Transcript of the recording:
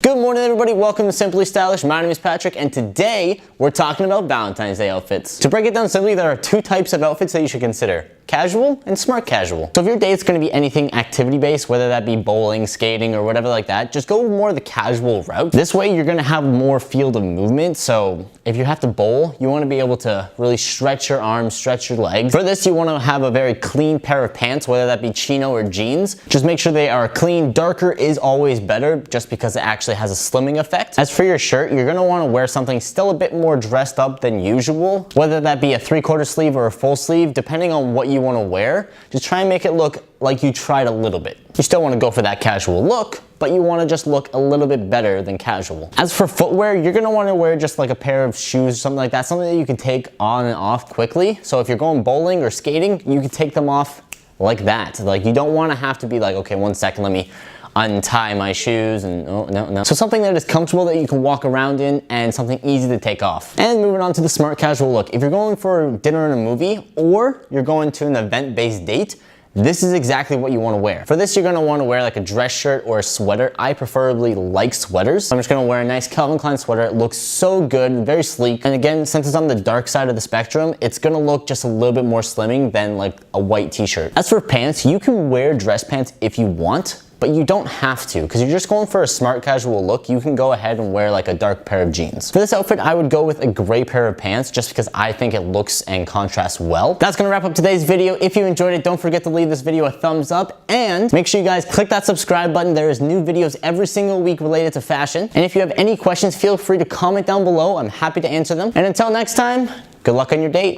Good morning, everybody. Welcome to Simply Stylish. My name is Patrick, and today we're talking about Valentine's Day outfits. To break it down simply, there are two types of outfits that you should consider: casual and smart casual. So if your date's going to be anything activity-based, whether that be bowling, skating, or whatever like that, just go more the casual route. This way, you're going to have more field of movement. So if you have to bowl, you want to be able to really stretch your arms, stretch your legs. For this, you want to have a very clean pair of pants, whether that be chino or jeans. Just make sure they are clean. Darker is always better, just because it actually has a slimming effect. As for your shirt, you're going to want to wear something still a bit more dressed up than usual, whether that be a 3/4 sleeve or a full sleeve, depending on what you want to wear. Just try and make it look like you tried a little bit. You still want to go for that casual look, but you want to just look a little bit better than casual. As for footwear, you're going to want to wear just like a pair of shoes or something like that, something that you can take on and off quickly. So if you're going bowling or skating, you can take them off like that. Like, you don't want to have to be like, okay, 1 second, let me untie my shoes, and oh, no. So something that is comfortable, that you can walk around in, and something easy to take off. And moving on to the smart casual look. If you're going for dinner and a movie, or you're going to an event-based date, this is exactly what you want to wear. For this, you're going to want to wear like a dress shirt or a sweater. I preferably like sweaters. I'm just going to wear a nice Calvin Klein sweater. It looks so good, very sleek. And again, since it's on the dark side of the spectrum, it's going to look just a little bit more slimming than like a white t-shirt. As for pants, you can wear dress pants if you want, but you don't have to, because you're just going for a smart casual look. You can go ahead and wear like a dark pair of jeans. For this outfit, I would go with a gray pair of pants, just because I think it looks and contrasts well. That's gonna wrap up today's video. If you enjoyed it, don't forget to leave this video a thumbs up, and make sure you guys click that subscribe button. There is new videos every single week related to fashion. And if you have any questions, feel free to comment down below. I'm happy to answer them. And until next time, good luck on your date.